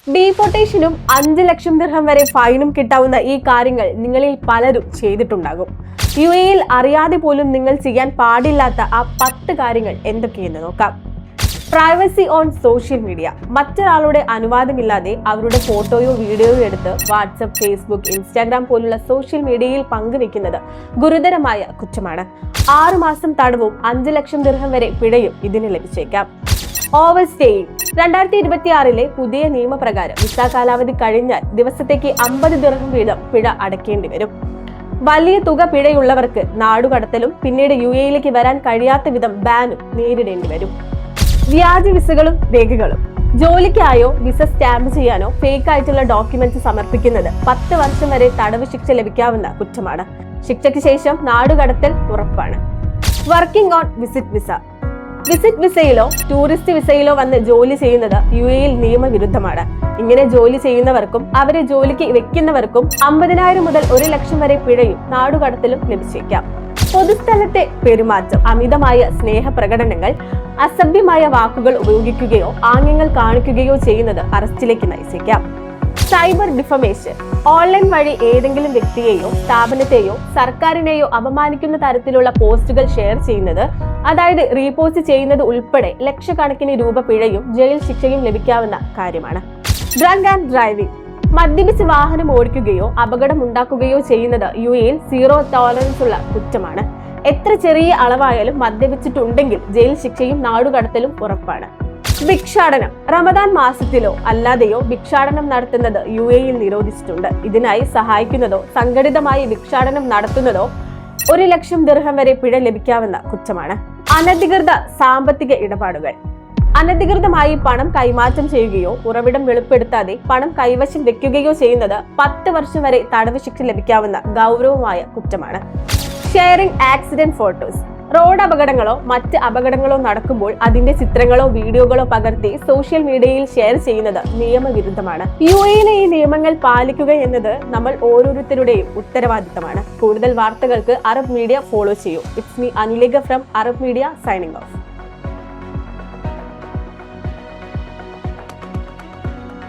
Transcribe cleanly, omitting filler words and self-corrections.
ഡീപ്പോർട്ടേഷനും 5 ലക്ഷം ദിർഹം വരെ ഫൈനും കിട്ടാവുന്ന ഈ കാര്യങ്ങൾ നിങ്ങളിൽ പലരും ചെയ്തിട്ടുണ്ടാകും. UAE-യിൽ അറിയാതെ പോലും നിങ്ങൾ ചെയ്യാൻ പാടില്ലാത്ത ആ 10 കാര്യങ്ങൾ എന്തൊക്കെയെന്ന് നോക്കാം. Privacy on social media. മറ്റൊരാളുടെ അനുവാദമില്ലാതെ അവരുടെ ഫോട്ടോയോ വീഡിയോയോ എടുത്ത് വാട്സപ്പ്, ഫേസ്ബുക്ക്, ഇൻസ്റ്റാഗ്രാം പോലുള്ള സോഷ്യൽ മീഡിയയിൽ പങ്കുവെക്കുന്നത് ഗുരുതരമായ കുറ്റമാണ്. 6 മാസം തടവും 5 ലക്ഷം ദിർഹം വരെ പിഴയും ഇതിന് ലഭിച്ചേക്കാം. Over staying. 2026-ലെ പുതിയ നിയമപ്രകാരം വിസ കാലാവധി കഴിഞ്ഞാൽ ദിവസത്തേക്ക് 50 ദിർഹം വീതം പിഴ അടയ്ക്കേണ്ടി വരും. വലിയ തുക പിഴയുള്ളവർക്ക് നാടുകടത്തലും പിന്നീട് UAE-യിലേക്ക് വരാൻ കഴിയാത്ത വിധം ബാനും നേരിടേണ്ടി വരും. വ്യാജ വിസകളും രേഖകളും. ജോലിക്കായോ വിസ സ്റ്റാമ്പ് ചെയ്യാനോ ഫേക്ക് ആയിട്ടുള്ള ഡോക്യുമെന്റ്സ് സമർപ്പിക്കുന്നത് 10 വർഷം വരെ തടവ് ശിക്ഷ ലഭിക്കാവുന്ന കുറ്റമാണ്. ശിക്ഷയ്ക്ക് ശേഷം നാടുകടത്തൽ ഉറപ്പാണ്. Working on visit visa. Visit വിസയിലോ ടൂറിസ്റ്റ് വിസയിലോ വന്ന് ജോലി ചെയ്യുന്നത് UAE-യിൽ നിയമവിരുദ്ധമാണ്. ഇങ്ങനെ ജോലി ചെയ്യുന്നവർക്കും അവരെ ജോലിക്ക് വെക്കുന്നവർക്കും 50,000 മുതൽ 1 ലക്ഷം വരെ പിഴയും നാടുകടത്തലും ലഭിച്ചേക്കാം. പൊതുസ്ഥലത്തെ പെരുമാറ്റം. അമിതമായ സ്നേഹപ്രകടനങ്ങൾ, അസഭ്യമായ വാക്കുകൾ ഉപയോഗിക്കുകയോ ആംഗ്യങ്ങൾ കാണിക്കുകയോ ചെയ്യുന്നത് അറസ്റ്റിലേക്ക് നയിച്ചേക്കാം. Cyber defamation. ഓൺലൈൻ വഴി ഏതെങ്കിലും വ്യക്തിയെയോ സ്ഥാപനത്തെയോ സർക്കാരിനെയോ അപമാനിക്കുന്ന തരത്തിലുള്ള പോസ്റ്റുകൾ ഷെയർ ചെയ്യുന്നത്, അതായത് റീപോസ്റ്റ് ചെയ്യുന്നത് ഉൾപ്പെടെ ലക്ഷക്കണക്കിന് രൂപ പിഴയും ജയിൽ ശിക്ഷയും ലഭിക്കാവുന്ന കാര്യമാണ്. Drunk and driving. മദ്യപിച്ച് വാഹനം ഓടിക്കുകയോ അപകടമുണ്ടാക്കുകയോ ചെയ്യുന്നത് UAE-യിൽ 0 ടോളറൻസ് ഉള്ള കുറ്റമാണ്. എത്ര ചെറിയ അളവായാലും മദ്യപിച്ചിട്ടുണ്ടെങ്കിൽ ജയിൽ ശിക്ഷയും നാടുകടത്തലും ഉറപ്പാണ്. ഭിക്ഷാടനം. റമദാൻ മാസത്തിലോ അല്ലാതെയോ ഭിക്ഷാടനം നടത്തുന്നത് UAE-യിൽ നിരോധിച്ചിട്ടുണ്ട്. ഇതിനായി സഹായിക്കുന്നതോ സംഘടിതമായി ഭിക്ഷാടനം നടത്തുന്നതോ 1 ലക്ഷം ദിർഹം വരെ പിഴ ലഭിക്കാവുന്ന കുറ്റമാണ്. അനധികൃത സാമ്പത്തിക ഇടപാടുകൾ. അനധികൃതമായി പണം കൈമാറ്റം ചെയ്യുകയോ ഉറവിടം വെളിപ്പെടുത്താതെ പണം കൈവശം വെക്കുകയോ ചെയ്യുന്നത് 10 വർഷം വരെ തടവ് ശിക്ഷ ലഭിക്കാവുന്ന ഗൗരവമായ കുറ്റമാണ്. Sharing accident photos. റോഡ് അപകടങ്ങളോ മറ്റ് അപകടങ്ങളോ നടക്കുമ്പോൾ അതിന്റെ ചിത്രങ്ങളോ വീഡിയോകളോ പകർത്തി സോഷ്യൽ മീഡിയയിൽ ഷെയർ ചെയ്യുന്നത് നിയമവിരുദ്ധമാണ്. UAE-യിലെ ഈ നിയമങ്ങൾ പാലിക്കുക എന്നത് നമ്മൾ ഓരോരുത്തരുടെയും ഉത്തരവാദിത്തമാണ്. കൂടുതൽ വാർത്തകൾക്ക് അറബ് മീഡിയ ഫോളോ ചെയ്യൂ. It's me Anulekha from Arab media signing off.